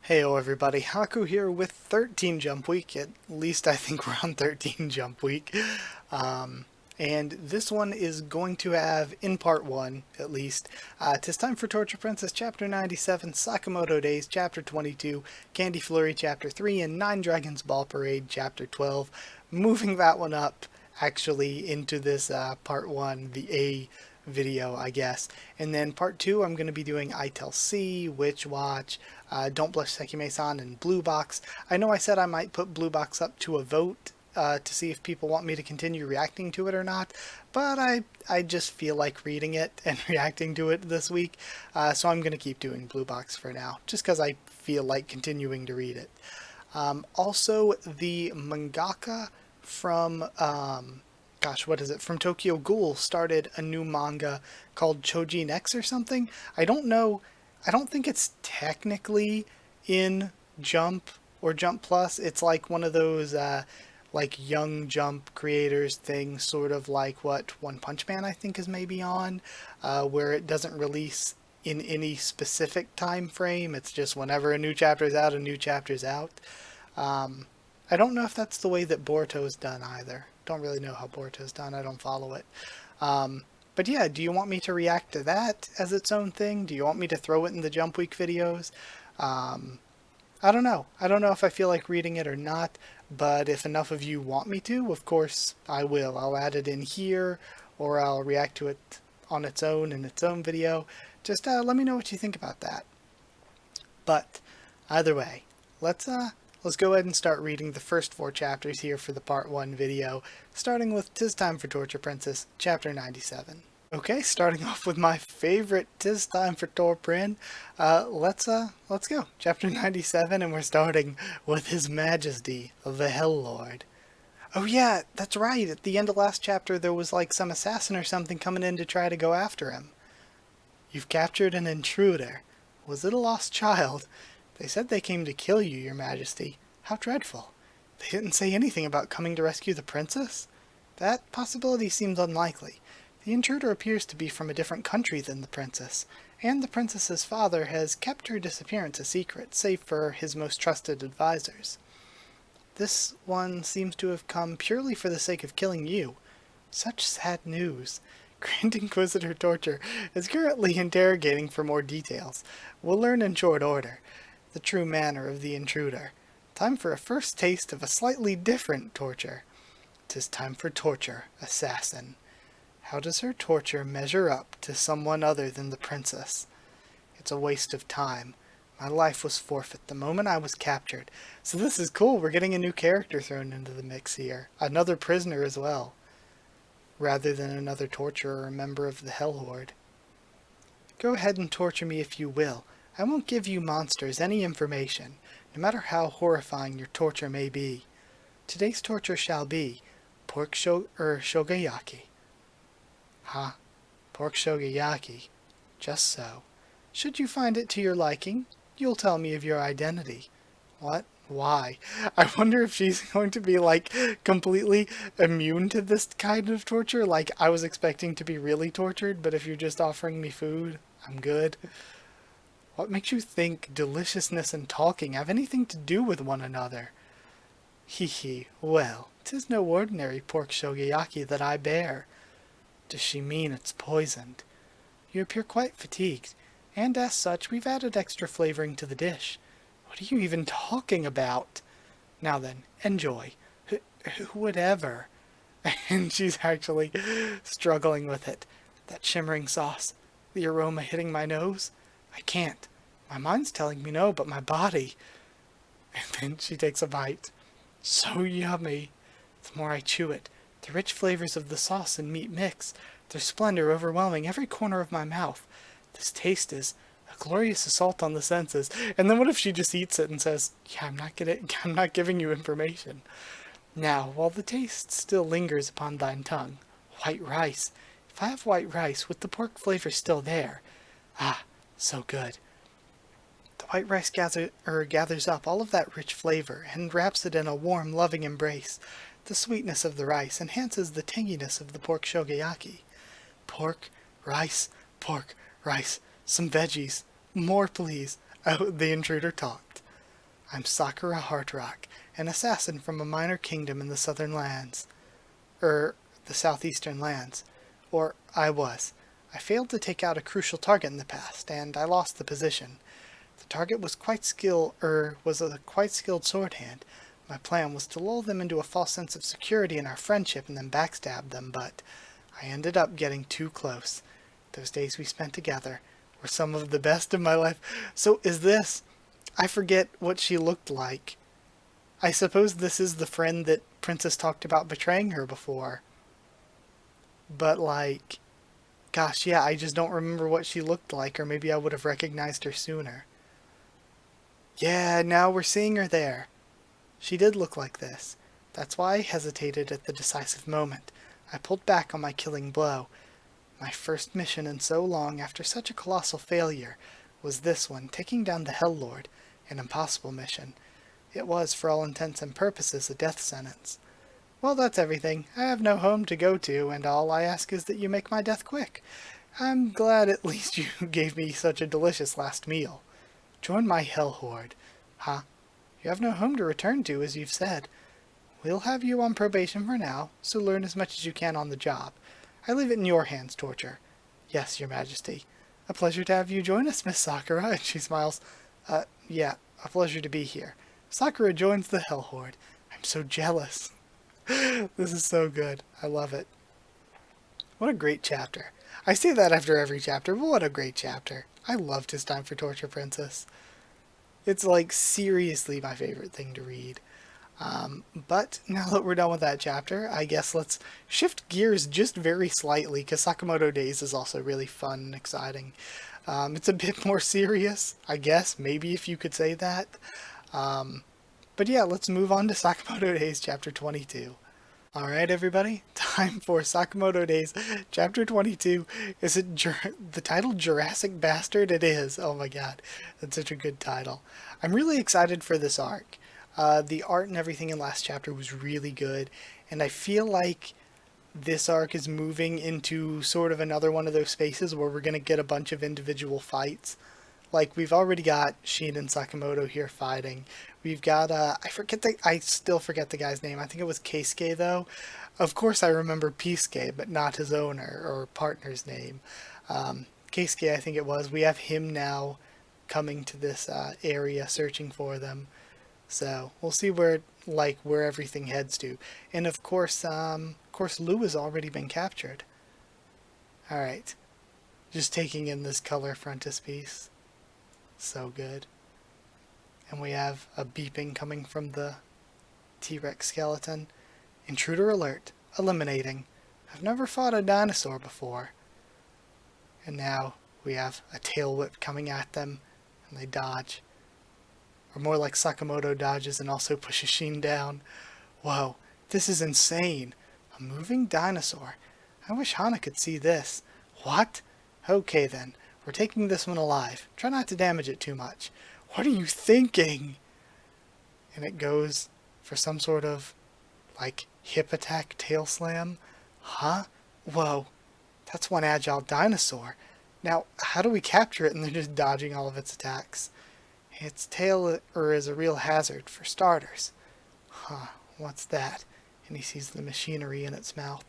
Heyo everybody, Haku here with 13 Jump Week. At least I think we're on 13 Jump Week. And this one is going to have, in part 1 at least, "'Tis Time for Torture Princess Chapter 97, Sakamoto Days Chapter 22, Candy Flurry Chapter 3, and 9 Dragons Ball Parade Chapter 12. Moving that one up, actually, into this part 1, the A video, I guess. And then part 2, I'm going to be doing I Tell C, Witch Watch, Don't Blush Sekime-san, and Blue Box. I know I said I might put Blue Box up to a vote to see if people want me to continue reacting to it or not, but I just feel like reading it and reacting to it this week, so I'm going to keep doing Blue Box for now, just because I feel like continuing to read it. Also, the mangaka from what is it? From Tokyo Ghoul started a new manga called Chojin X or something. I don't know. I don't think it's technically in Jump or Jump Plus. It's like one of those like Young Jump creators things, sort of like what One Punch Man I think is maybe on, where it doesn't release in any specific time frame. It's just whenever a new chapter is out, a new chapter's out. I don't know if that's the way that Boruto's done either. Don't really know how Boruto's done. I don't follow it. But yeah, do you want me to react to that as its own thing? Do you want me to throw it in the Jump Week videos? I don't know. I don't know if I feel like reading it or not, but if enough of you want me to, of course I will. I'll add it in here, or I'll react to it on its own in its own video. Just let me know what you think about that. But either way, let's go ahead and start reading the first 4 chapters here for the part 1 video, starting with "'Tis Time for Torture Princess, Chapter 97. Okay, starting off with my favorite "'Tis Time for TorPrin. Let's go. Chapter 97, and we're starting with His Majesty, the Hell Lord. Oh yeah, that's right. At the end of last chapter, there was like some assassin or something coming in to try to go after him. You've captured an intruder. Was it a lost child? They said they came to kill you, Your Majesty. How dreadful. They didn't say anything about coming to rescue the princess? That possibility seems unlikely. The intruder appears to be from a different country than the princess, and the princess's father has kept her disappearance a secret, save for his most trusted advisors. This one seems to have come purely for the sake of killing you. Such sad news. Grand Inquisitor Torture is currently interrogating for more details. We'll learn in short order the true manner of the intruder. Time for a first taste of a slightly different torture. 'Tis time for torture, assassin. How does her torture measure up to someone other than the princess? It's a waste of time. My life was forfeit the moment I was captured. So this is cool. We're getting a new character thrown into the mix here. Another prisoner as well, rather than another torturer or member of the Hell Horde. Go ahead and torture me if you will. I won't give you monsters any information, no matter how horrifying your torture may be. Today's torture shall be pork shogayaki. Huh? Pork shogayaki. Just so. Should you find it to your liking, you'll tell me of your identity. What? Why? I wonder if she's going to be, like, completely immune to this kind of torture. Like, I was expecting to be really tortured, but if you're just offering me food, I'm good. What makes you think deliciousness and talking have anything to do with one another? Hee hee, well, 'tis no ordinary pork shogayaki that I bear. Does she mean it's poisoned? You appear quite fatigued, and as such we've added extra flavoring to the dish. What are you even talking about? Now then, enjoy. Who would ever? And she's actually struggling with it. That shimmering sauce, the aroma hitting my nose. I can't. My mind's telling me no, but my body. And then she takes a bite. So yummy. The more I chew it, the rich flavors of the sauce and meat mix, their splendor overwhelming every corner of my mouth. This taste is a glorious assault on the senses. And then what if she just eats it and says, yeah, I'm not giving you information. Now, while the taste still lingers upon thine tongue, white rice. If I have white rice with the pork flavor still there, so good. The white rice gathers up all of that rich flavor and wraps it in a warm, loving embrace. The sweetness of the rice enhances the tanginess of the pork shogayaki. Pork, rice, some veggies. More, please. Oh, the intruder talked. I'm Sakura Heartrock, an assassin from a minor kingdom in the southern lands. The southeastern lands. Or, I was. I failed to take out a crucial target in the past, and I lost the position. The target was was a quite skilled sword hand. My plan was to lull them into a false sense of security in our friendship and then backstab them, but I ended up getting too close. Those days we spent together were some of the best of my life. So is this... I forget what she looked like. I suppose this is the friend that Princess talked about betraying her before. But like... Gosh, yeah, I just don't remember what she looked like, or maybe I would have recognized her sooner. Yeah, now we're seeing her there. She did look like this. That's why I hesitated at the decisive moment. I pulled back on my killing blow. My first mission in so long after such a colossal failure was this one, taking down the Hell Lord, an impossible mission. It was, for all intents and purposes, a death sentence. Well, that's everything. I have no home to go to, and all I ask is that you make my death quick. I'm glad at least you gave me such a delicious last meal. Join my Hell Horde. Huh? You have no home to return to, as you've said. We'll have you on probation for now, so learn as much as you can on the job. I leave it in your hands, Torture. Yes, Your Majesty. A pleasure to have you join us, Miss Sakura, and she smiles. Yeah, a pleasure to be here. Sakura joins the Hell Horde. I'm so jealous. This is so good. I love it. What a great chapter. I say that after every chapter, but what a great chapter. I loved His Time for Torture Princess. It's like seriously my favorite thing to read. But now that we're done with that chapter, I guess let's shift gears just very slightly, because Sakamoto Days is also really fun and exciting. It's a bit more serious, I guess, maybe if you could say that. But yeah, let's move on to Sakamoto Days chapter 22. Alright everybody, time for Sakamoto Days chapter 22. Is it the title Jurassic Bastard? It is. Oh my god, that's such a good title. I'm really excited for this arc. The art and everything in last chapter was really good, and I feel like this arc is moving into sort of another one of those spaces where we're going to get a bunch of individual fights. Like, we've already got Shin and Sakamoto here fighting. We've got, I still forget the guy's name. I think it was Keisuke, though. Of course I remember Pisuke, but not his owner or partner's name. Keisuke, I think it was. We have him now coming to this area, searching for them. So, we'll see where everything heads to. And of course Lou has already been captured. Alright. Just taking in this color frontispiece. So good. And we have a beeping coming from the T-Rex skeleton. Intruder alert. Eliminating. I've never fought a dinosaur before. And now we have a tail whip coming at them, and they dodge. Or more like Sakamoto dodges and also pushes Shin down. Whoa, this is insane. A moving dinosaur. I wish Hana could see this. What? Okay then. We're taking this one alive. Try not to damage it too much. What are you thinking? And it goes for some sort of, like, hip attack tail slam. Huh? Whoa. That's one agile dinosaur. Now, how do we capture it and they're just dodging all of its attacks? Its tail is a real hazard, for starters. Huh, what's that? And he sees the machinery in its mouth.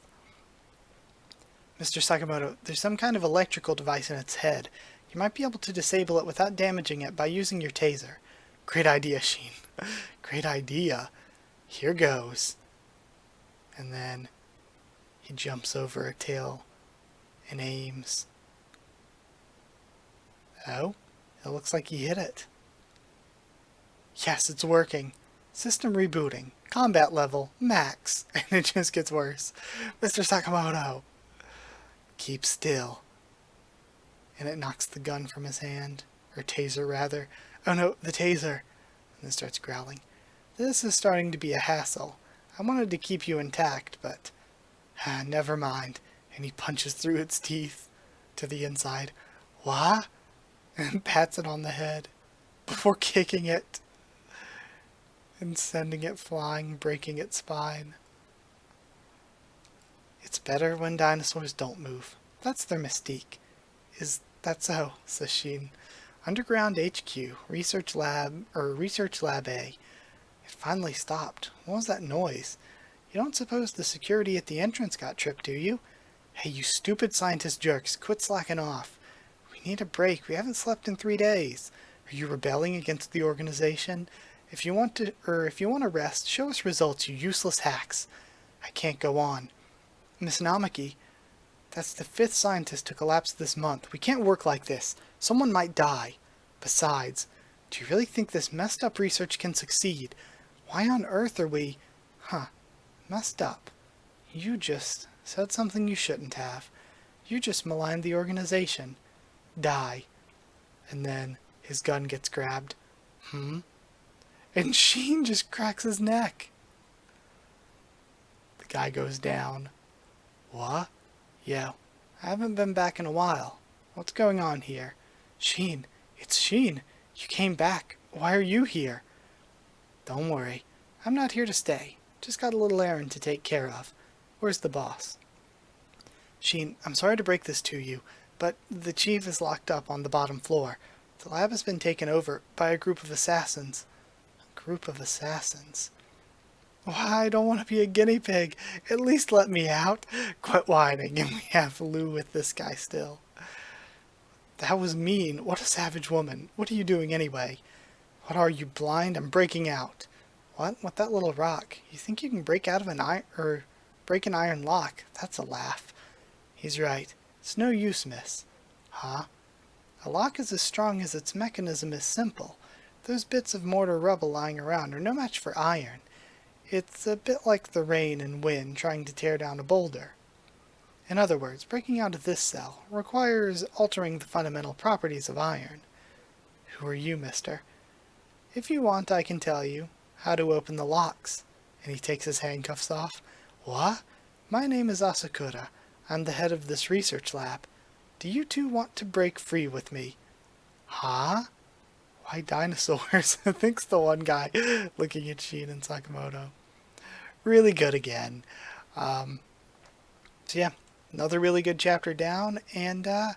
Mr. Sakamoto, there's some kind of electrical device in its head. You might be able to disable it without damaging it by using your taser. Great idea, Shin. Great idea. Here goes. And then he jumps over a tail and aims. Oh, it looks like he hit it. Yes, it's working. System rebooting. Combat level, max. And it just gets worse. Mr. Sakamoto. Keep still. And it knocks the gun from his hand. Or taser, rather. Oh no, the taser. And then starts growling. This is starting to be a hassle. I wanted to keep you intact, but... never mind. And he punches through its teeth to the inside. What? And pats it on the head. Before kicking it. And sending it flying, breaking its spine. It's better when dinosaurs don't move. That's their mystique. Is that so? Says Shin. Underground HQ, Research Lab A. It finally stopped. What was that noise? You don't suppose the security at the entrance got tripped, do you? Hey, you stupid scientist jerks, quit slacking off. We need a break. We haven't slept in 3 days. Are you rebelling against the organization? If you want to rest, show us results, you useless hacks. I can't go on. Miss Namaki, that's the 5th scientist to collapse this month. We can't work like this. Someone might die. Besides, do you really think this messed up research can succeed? Why on earth are we... messed up? You just said something you shouldn't have. You just maligned the organization. Die. And then his gun gets grabbed. And Sheen just cracks his neck. The guy goes down. What? Yeah, I haven't been back in a while. What's going on here? Sheen, it's Sheen. You came back. Why are you here? Don't worry. I'm not here to stay. Just got a little errand to take care of. Where's the boss? Sheen, I'm sorry to break this to you, but the chief is locked up on the bottom floor. The lab has been taken over by a group of assassins. A group of assassins? Why, I don't want to be a guinea pig. At least let me out. Quit whining, and we have Lou with this guy still. That was mean. What a savage woman. What are you doing anyway? What are you, blind? I'm breaking out. What? With that little rock? You think you can break out of break an iron lock? That's a laugh. He's right. It's no use, miss. Huh? A lock is as strong as its mechanism is simple. Those bits of mortar rubble lying around are no match for iron. It's a bit like the rain and wind trying to tear down a boulder. In other words, breaking out of this cell requires altering the fundamental properties of iron. Who are you, mister? If you want, I can tell you how to open the locks. And he takes his handcuffs off. What? My name is Asakura. I'm the head of this research lab. Do you two want to break free with me? Huh? Why dinosaurs? Thinks the one guy looking at Sheen and Sakamoto. Really good again. So yeah, another really good chapter down, and yeah,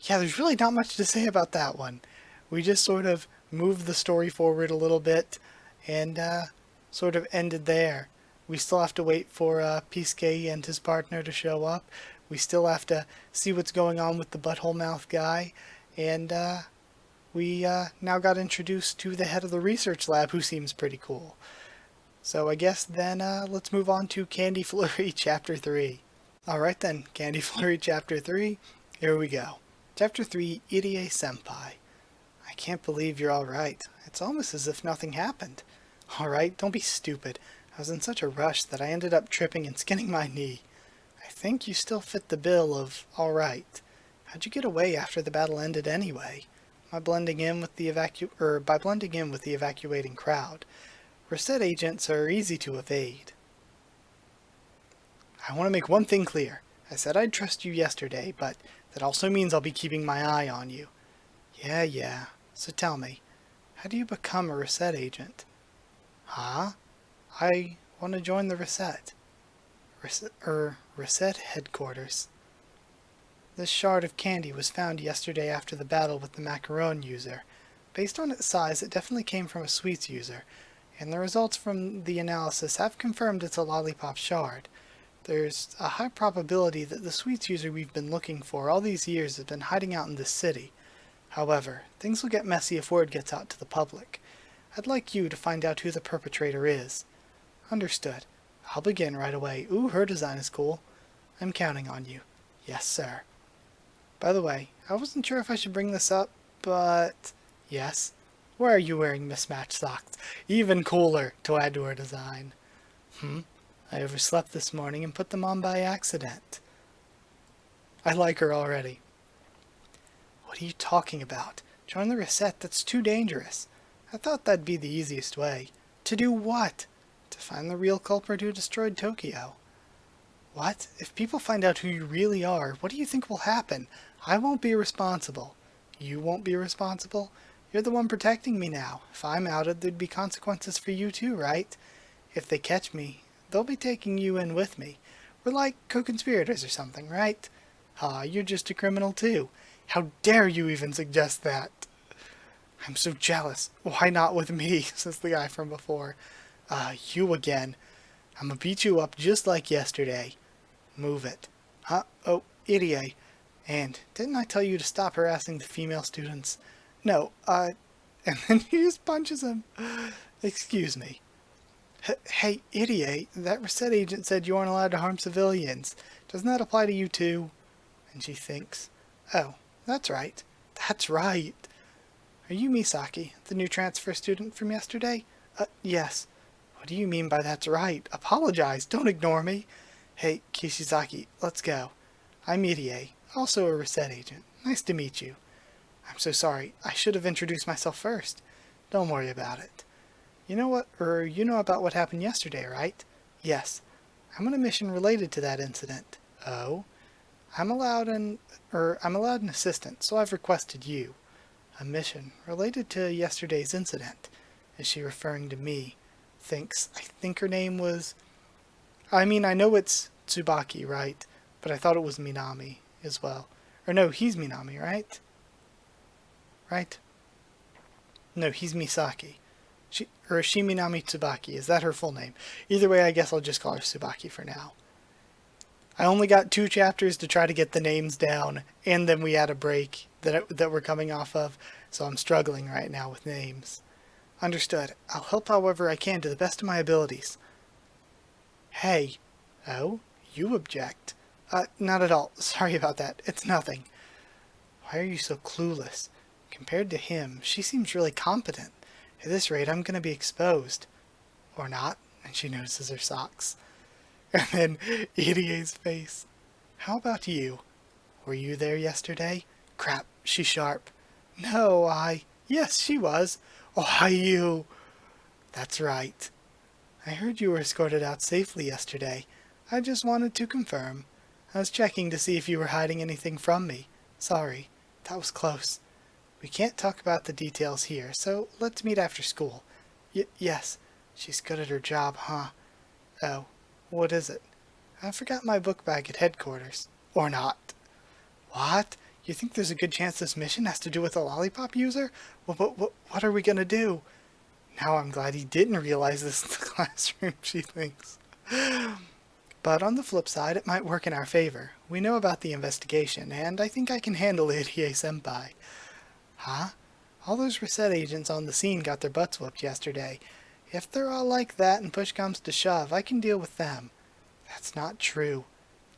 there's really not much to say about that one. We just sort of moved the story forward a little bit, and sort of ended there. We still have to wait for Pisuke and his partner to show up. We still have to see what's going on with the butthole mouth guy, and we now got introduced to the head of the research lab, who seems pretty cool. So I guess then let's move on to Candy Flurry Chapter 3. Alright then, Candy Flurry Chapter 3, here we go. Chapter 3, Irie Senpai. I can't believe you're alright. It's almost as if nothing happened. Alright, don't be stupid. I was in such a rush that I ended up tripping and skinning my knee. I think you still fit the bill of alright. How'd you get away after the battle ended anyway? By blending in with the evacuating crowd. Reset agents are easy to evade. I want to make one thing clear. I said I'd trust you yesterday, but that also means I'll be keeping my eye on you. Yeah. So tell me, how do you become a reset agent? Huh? I want to join the reset. Reset headquarters. This shard of candy was found yesterday after the battle with the macaron user. Based on its size, it definitely came from a sweets user, and the results from the analysis have confirmed it's a lollipop shard. There's a high probability that the sweets user we've been looking for all these years has been hiding out in this city. However, things will get messy if word gets out to the public. I'd like you to find out who the perpetrator is. Understood. I'll begin right away. Ooh, her design is cool. I'm counting on you. Yes, sir. By the way, I wasn't sure if I should bring this up, but... Yes? Why are you wearing mismatched socks? Even cooler to add to her design. I overslept this morning and put them on by accident. I like her already. What are you talking about? Join the reset? That's too dangerous. I thought that'd be the easiest way. To do what? To find the real culprit who destroyed Tokyo. What? If people find out who you really are, what do you think will happen? I won't be responsible. You won't be responsible? You're the one protecting me now. If I'm outed, there'd be consequences for you too, right? If they catch me, they'll be taking you in with me. We're like co-conspirators or something, right? Ah, you're just a criminal too. How dare you even suggest that? I'm so jealous. Why not with me? Says the guy from before. You again. I'm gonna beat you up just like yesterday. Move it. Huh? Oh, idiot. And didn't I tell you to stop harassing the female students? No, and then he just punches him. Excuse me. Hey, idiot, that reset agent said you aren't allowed to harm civilians. Doesn't that apply to you too? And she thinks, oh, that's right. That's right. Are you Misaki, the new transfer student from yesterday? Yes. What do you mean by that's right? Apologize, don't ignore me. Hey, Kishizaki, let's go. I'm Irie, also a reset agent. Nice to meet you. I'm so sorry, I should have introduced myself first. Don't worry about it. You know about what happened yesterday, right? Yes. I'm on a mission related to that incident. Oh? I'm allowed an assistant, so I've requested you. A mission related to yesterday's incident. Is she referring to me? I think her name was... I mean, I know it's Tsubaki, right? But I thought it was Minami as well. Or no, he's Minami, right? Right? No, he's Misaki. Is she Minami Tsubaki? Is that her full name? Either way, I guess I'll just call her Tsubaki for now. I only got 2 chapters to try to get the names down, and then we had a break that we're coming off of, so I'm struggling right now with names. Understood. I'll help however I can to the best of my abilities. Hey. Oh? You object. Not at all. Sorry about that. It's nothing. Why are you so clueless? Compared to him, she seems really competent. At this rate, I'm gonna be exposed. Or not. And she notices her socks. And then Irie's face. How about you? Were you there yesterday? Crap, she's sharp. No, Yes, she was. Why, you... That's right. I heard you were escorted out safely yesterday. I just wanted to confirm. I was checking to see if you were hiding anything from me. Sorry, that was close. We can't talk about the details here, so let's meet after school. Yes, she's good at her job, huh? Oh, what is it? I forgot my book bag at headquarters. Or not. What? You think there's a good chance this mission has to do with a lollipop user? What are we gonna do? Now I'm glad he didn't realize this in the classroom, she thinks. But on the flip side, it might work in our favor. We know about the investigation, and I think I can handle it, Hiei-senpai. Huh? All those reset agents on the scene got their butts whooped yesterday. If they're all like that and push comes to shove, I can deal with them. That's not true.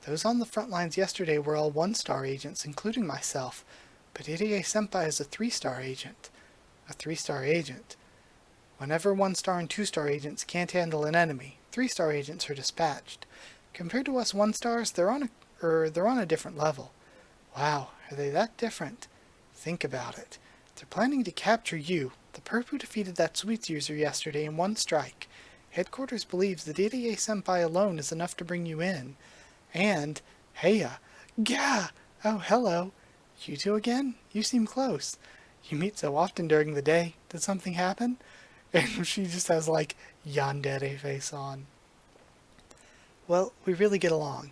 Those on the front lines yesterday were all 1-star agents, including myself. But Irie-senpai is a 3-star agent. A 3-star agent. Whenever 1-star and 2-star agents can't handle an enemy, 3-star agents are dispatched. Compared to us 1-stars, they're on a different level. Wow, are they that different? Think about it. They're planning to capture you, the perp who defeated that sweets user yesterday in 1 strike. Headquarters believes that Irie-senpai alone is enough to bring you in. And, heya, gah! Oh, hello. You two again? You seem close. You meet so often during the day. Did something happen? And she just has, like, yandere face on. Well, we really get along.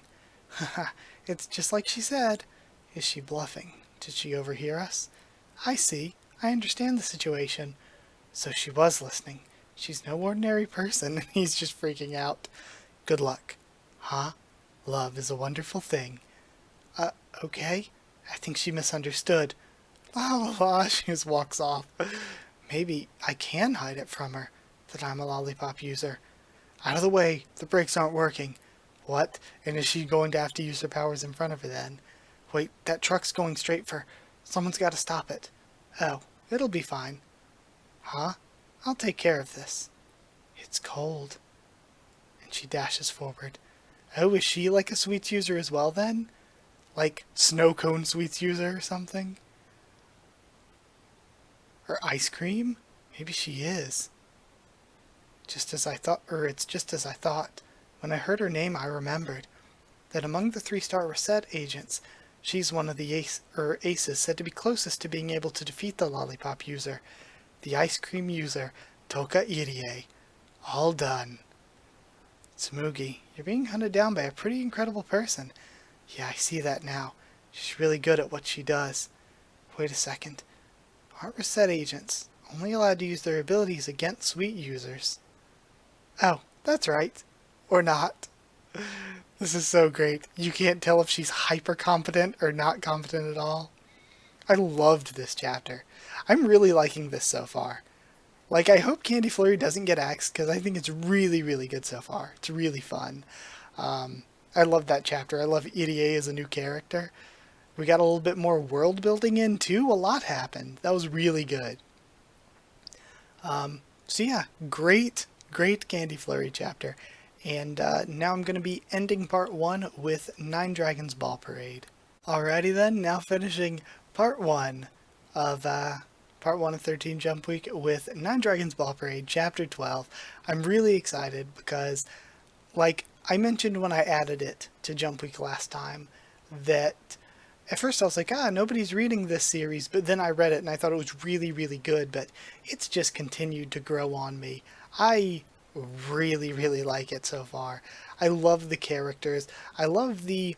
Haha, it's just like she said. Is she bluffing? Did she overhear us? I see. I understand the situation. So she was listening. She's no ordinary person, and he's just freaking out. Good luck. Huh? Love is a wonderful thing. Okay? I think she misunderstood. La la la, she just walks off. Maybe I can hide it from her, that I'm a lollipop user. Out of the way, the brakes aren't working. What? And is she going to have to use her powers in front of her then? Wait, that truck's going straight for... Someone's got to stop it. Oh, it'll be fine. Huh? I'll take care of this. It's cold. And she dashes forward. Oh, is she like a sweets user as well then? Like snow cone sweets user or something? Or ice cream? Maybe she is. Just as I thought, it's just as I thought. When I heard her name, I remembered that among the 3-star reset agents, she's one of the aces said to be closest to being able to defeat the lollipop user, the ice cream user, Toka Irie. All done. Tsumugi, you're being hunted down by a pretty incredible person. Yeah, I see that now. She's really good at what she does. Wait a second. Aren't reset agents only allowed to use their abilities against Suite users? Oh, that's right. Or not. This is so great. You can't tell if she's hyper competent or not competent at all. I loved this chapter. I'm really liking this so far. Like, I hope Candy Flurry doesn't get axed because I think it's really, really good so far. It's really fun. I love that chapter. I love EDA as a new character. We got a little bit more world building in too. A lot happened. That was really good. So yeah, great Candy Flurry chapter. And now I'm going to be ending part 1 with 9 Dragons Ball Parade. Alrighty then, now finishing part 1 of 13 Jump Week with 9 Dragons Ball Parade, chapter 12. I'm really excited because, like I mentioned when I added it to Jump Week last time, that at first I was like, nobody's reading this series, but then I read it and I thought it was really, really good, but it's just continued to grow on me. I really, really like it so far. I love the characters. I love the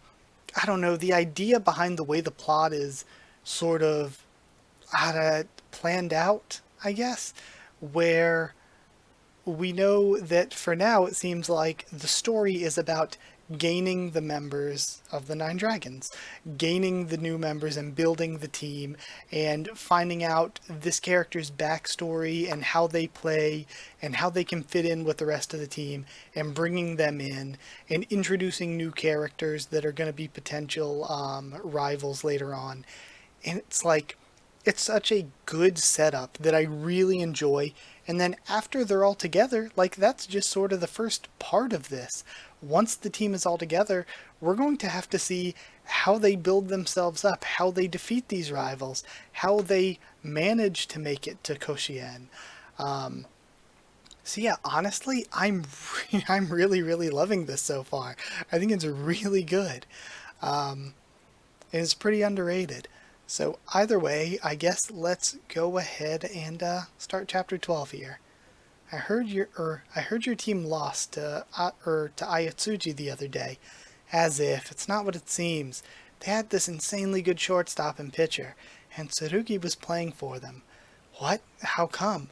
idea behind the way the plot is sort of planned out, I guess, where we know that for now it seems like the story is about gaining the members of the 9 Dragons, gaining the new members and building the team and finding out this character's backstory and how they play and how they can fit in with the rest of the team and bringing them in and introducing new characters that are going to be potential rivals later on. And it's like, it's such a good setup that I really enjoy. And then after they're all together, like that's just sort of the first part of this. Once the team is all together, we're going to have to see how they build themselves up, how they defeat these rivals, how they manage to make it to Koshien. So yeah, honestly, I'm really, really loving this so far. I think it's really good. And it's pretty underrated. So either way, I guess let's go ahead and start chapter 12 here. I heard your team lost to Ayatsuji the other day. As if it's not what it seems. They had this insanely good shortstop and pitcher, and Tsurugi was playing for them. What? How come?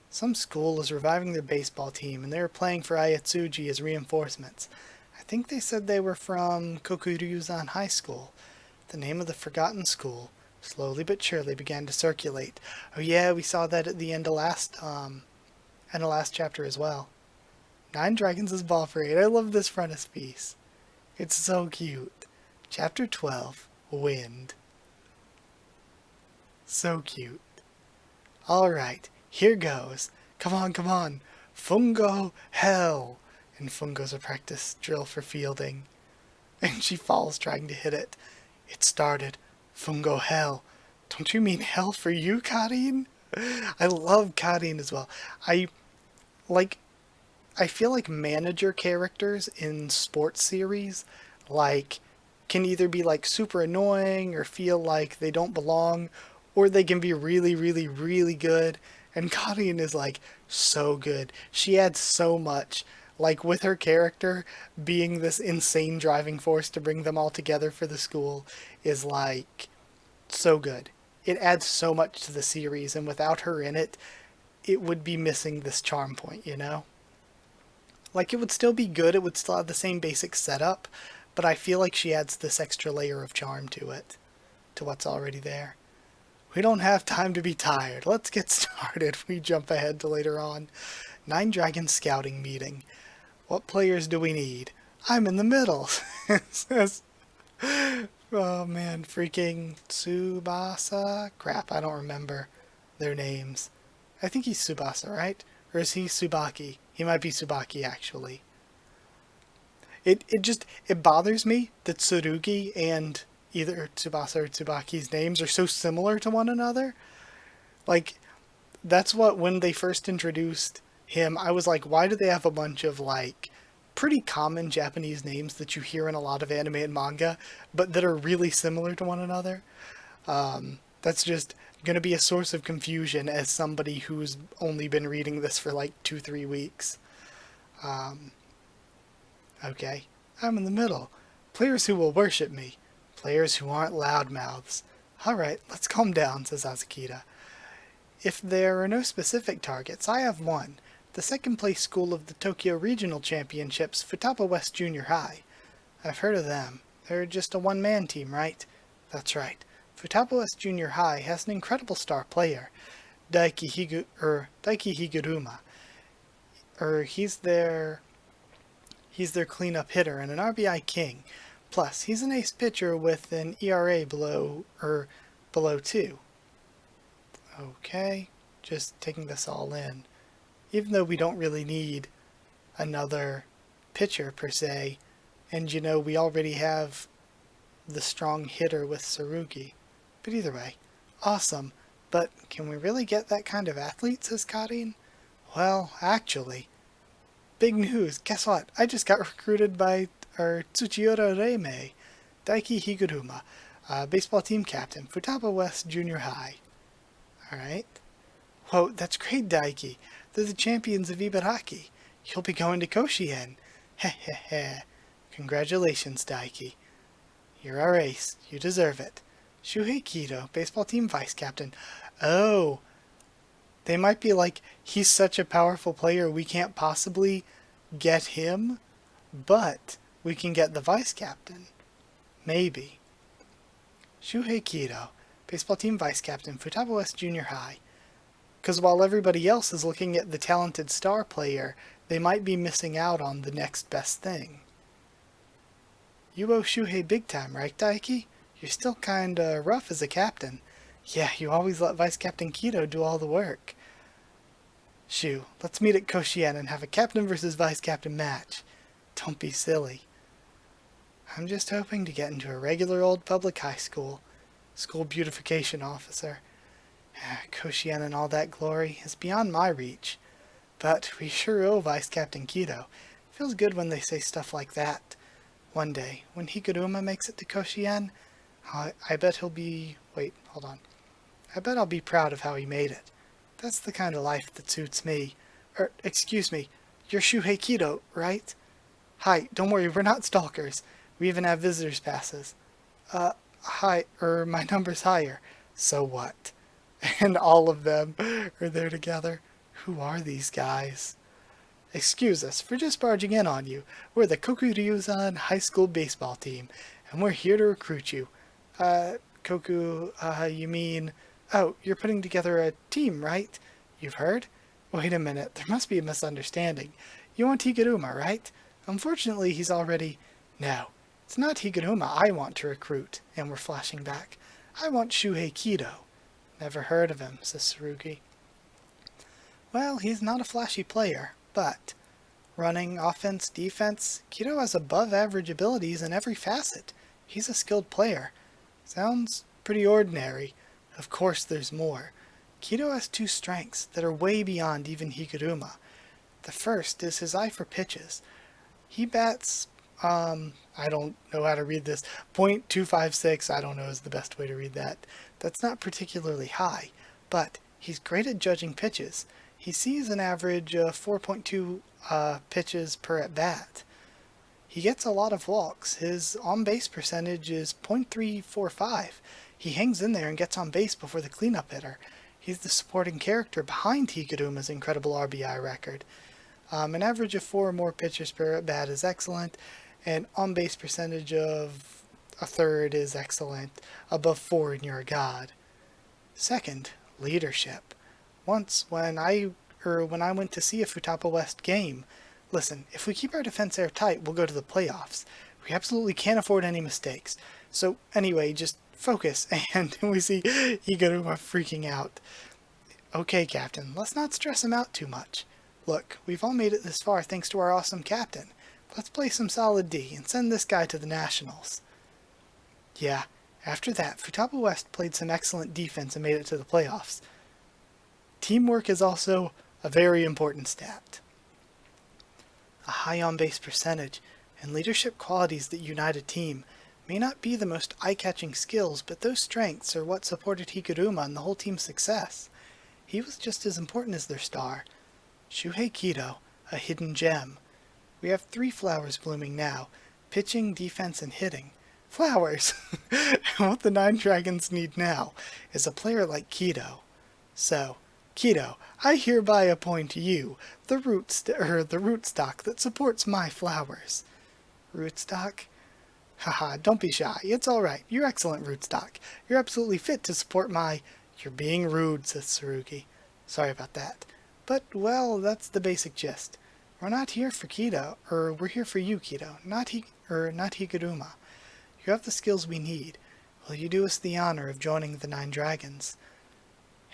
Some school is reviving their baseball team, and they were playing for Ayatsuji as reinforcements. I think they said they were from Kokuryuzan High School, the name of the forgotten school. Slowly but surely began to circulate. Oh yeah, we saw that at the end of last chapter as well. 9 Dragons is Ball Parade. I love this frontispiece. It's so cute. Chapter 12, Wind. So cute. Alright, here goes. Come on. Fungo Hell. And Fungo's a practice drill for fielding. And she falls trying to hit it. It started. Fungo Hell. Don't you mean hell for you, Karin? I love Karin as well. I feel like manager characters in sports series, like, can either be like super annoying or feel like they don't belong, or they can be really, really, really good. And Karin is like so good. She adds so much. Like with her character being this insane driving force to bring them all together for the school is like so good. It adds so much to the series, and without her in it, it would be missing this charm point, you know? Like, it would still be good, it would still have the same basic setup, but I feel like she adds this extra layer of charm to it, to what's already there. We don't have time to be tired. Let's get started. We jump ahead to later on. 9 Dragons Scouting Meeting. What players do we need? I'm in the middle. It says, oh man, freaking Tsubasa? Crap, I don't remember their names. I think he's Tsubasa, right? Or is he Tsubaki? He might be Tsubaki, actually. It bothers me that Tsurugi and either Tsubasa or Tsubaki's names are so similar to one another. Like, that's what, when they first introduced him, I was like, why do they have a bunch of, like, pretty common Japanese names that you hear in a lot of anime and manga, but that are really similar to one another? That's just going to be a source of confusion as somebody who's only been reading this for like 2-3 weeks. Okay, I'm in the middle. Players who will worship me. Players who aren't loudmouths. Alright, let's calm down, says Asakita. If there are no specific targets, I have one. The second place school of the Tokyo Regional Championships, Futaba West Junior High. I've heard of them. They're just a one-man team, right? That's right. Futaba West Junior High has an incredible star player, Daiki Higuruma. He's their cleanup hitter and an RBI king. Plus, he's an ace pitcher with an ERA below 2. Okay, just taking this all in. Even though we don't really need another pitcher per se, and we already have the strong hitter with Tsurugi. But either way, awesome. But can we really get that kind of athlete, says Karin? Well, actually, big news. Guess what? I just got recruited by our Tsuchiura Reimei, Daiki Higuruma, baseball team captain, Futaba West Junior High. Alright. Whoa, that's great, Daiki. They're the champions of Ibaraki. You'll be going to Koshien. Heh heh heh. Congratulations, Daiki. You're our ace. You deserve it. Shuhei Kido, baseball team vice captain. Oh, they might be like, he's such a powerful player we can't possibly get him, but we can get the vice captain. Maybe. Shuhei Kido, baseball team vice captain, Futaba West Junior High. Because while everybody else is looking at the talented star player, they might be missing out on the next best thing. You owe Shuhei big time, right, Daiki? You're still kinda rough as a captain. Yeah, you always let Vice Captain Kido do all the work. Shu, let's meet at Koshien and have a captain versus vice captain match. Don't be silly. I'm just hoping to get into a regular old public high school. School beautification officer. Koshien and all that glory is beyond my reach. But we sure owe Vice Captain Kido. Feels good when they say stuff like that. One day, when Higuruma makes it to Koshien, I bet he'll be... Wait, hold on. I bet I'll be proud of how he made it. That's the kind of life that suits me. Excuse me, you're Shuhei Kido, right? Hi, don't worry, we're not stalkers. We even have visitor's passes. Hi, my number's higher. So what? And all of them are there together. Who are these guys? Excuse us for just barging in on you. We're the Kokuryuzan High School baseball team, and we're here to recruit you. You mean... Oh, you're putting together a team, right? You've heard? Wait a minute, there must be a misunderstanding. You want Higuruma, right? Unfortunately, he's already... No, it's not Higuruma I want to recruit. And we're flashing back. I want Shuhei Kido. Never heard of him, says Tsurugi. Well, he's not a flashy player, but... Running, offense, defense, Kido has above average abilities in every facet. He's a skilled player. Sounds pretty ordinary. Of course there's more. Kido has two strengths that are way beyond even Higuruma. The first is his eye for pitches. He bats, I don't know how to read this, .256, I don't know is the best way to read that. That's not particularly high, but he's great at judging pitches. He sees an average of 4.2 pitches per at-bat. He gets a lot of walks. His on-base percentage is .345. He hangs in there and gets on base before the cleanup hitter. He's the supporting character behind Higuruma's incredible RBI record. An average of 4 or more pitches per at-bat is excellent, and on-base percentage of a third is excellent. Above 4 and you're a god. Second, leadership. Once, when I went to see a Futaba West game, listen, if we keep our defense airtight, we'll go to the playoffs. We absolutely can't afford any mistakes. So anyway, just focus, and we see Higuruma freaking out. Okay, Captain, let's not stress him out too much. Look, we've all made it this far thanks to our awesome captain. Let's play some solid D and send this guy to the Nationals. Yeah, after that, Futaba West played some excellent defense and made it to the playoffs. Teamwork is also a very important stat. A high on-base percentage and leadership qualities that unite a team may not be the most eye-catching skills, but those strengths are what supported Higuruma and the whole team's success. He was just as important as their star. Shuhei Kido, a hidden gem. We have 3 flowers blooming now, pitching, defense, and hitting. Flowers! And what the 9 Dragons need now is a player like Kido. So, Keto, I hereby appoint you the rootstock that supports my flowers. Rootstock? Haha, don't be shy. It's alright. You're excellent, Rootstock. You're absolutely fit to support my... You're being rude, says Tsurugi. Sorry about that. But, well, that's the basic gist. We're not here for Keto, we're here for you, Keto, not Higuruma. You have the skills we need. Will you do us the honor of joining the 9 dragons?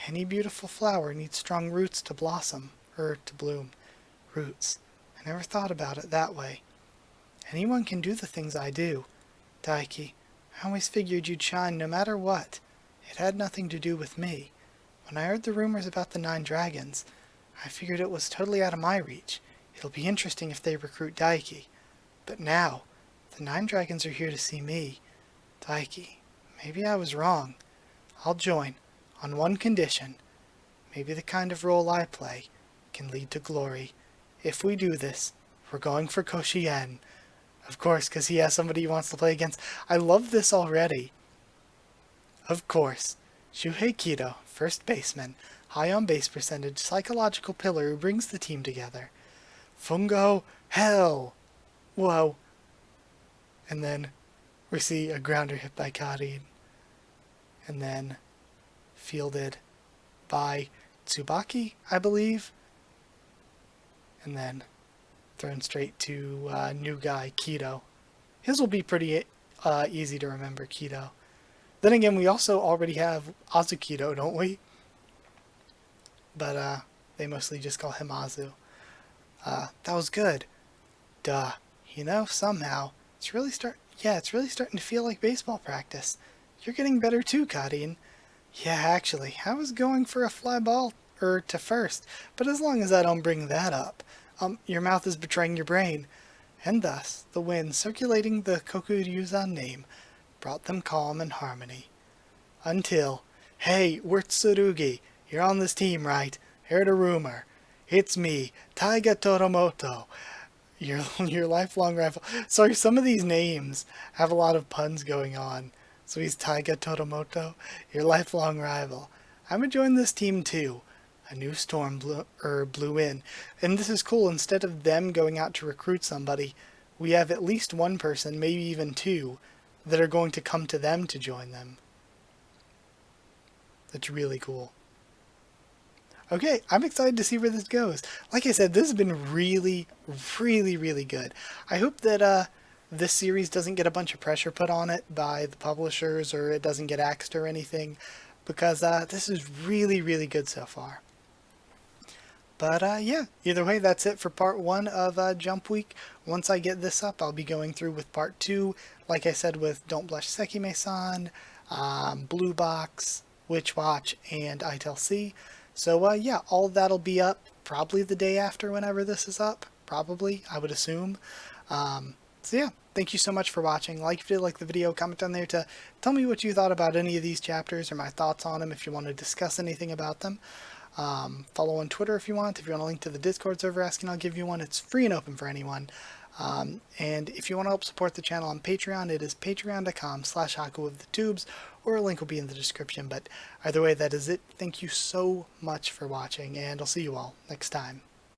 Any beautiful flower needs strong roots to blossom, to bloom. Roots. I never thought about it that way. Anyone can do the things I do. Daiki, I always figured you'd shine no matter what. It had nothing to do with me. When I heard the rumors about the 9 dragons, I figured it was totally out of my reach. It'll be interesting if they recruit Daiki. But now, the 9 dragons are here to see me. Daiki, maybe I was wrong. I'll join, on one condition. Maybe the kind of role I play can lead to glory. If we do this, we're going for Koshien. Of course, because he has somebody he wants to play against. I love this already. Of course, Shuhei Kido, first baseman, high on base percentage, psychological pillar who brings the team together. Fungo, hell! Whoa. And then we see a grounder hit by Karin. And then fielded by Tsubaki, I believe. And then thrown straight to new guy, Kido. His will be pretty easy to remember, Kido. Then again, we also already have Azukido, don't we? But they mostly just call him Azu. That was good. Duh. You know, somehow, it's really starting to feel like baseball practice. You're getting better too, Karin. Yeah, actually, I was going for a fly ball, to first, but as long as I don't bring that up, your mouth is betraying your brain. And thus, the wind circulating the Kokuryuzan name brought them calm and harmony. Until, hey, we're Tsurugi. You're on this team, right? Heard a rumor. It's me, Taiga Toromoto, your lifelong rival. Sorry, some of these names have a lot of puns going on. So he's Taiga Toromoto, your lifelong rival. I'm gonna join this team too. A new storm blew in. And this is cool. Instead of them going out to recruit somebody, we have at least one person, maybe even 2, that are going to come to them to join them. That's really cool. Okay, I'm excited to see where this goes. Like I said, this has been really, really, really good. I hope that this series doesn't get a bunch of pressure put on it by the publishers, or it doesn't get axed or anything, because this is really, really good so far. But yeah, either way, that's it for part 1 of Jump Week. Once I get this up, I'll be going through with part 2, like I said, with Don't Blush Sekime-san, Blue Box, Witch Watch, and ITLC. So yeah, all of that'll be up probably the day after whenever this is up. Probably, I would assume. So yeah, thank you so much for watching. Like if you did like the video, comment down there to tell me what you thought about any of these chapters or my thoughts on them if you want to discuss anything about them. Follow on Twitter if you want. If you want a link to the Discord server asking, I'll give you one. It's free and open for anyone. And if you want to help support the channel on Patreon, it is patreon.com/HakuofTheTubes, or a link will be in the description. But either way, that is it. Thank you so much for watching, and I'll see you all next time.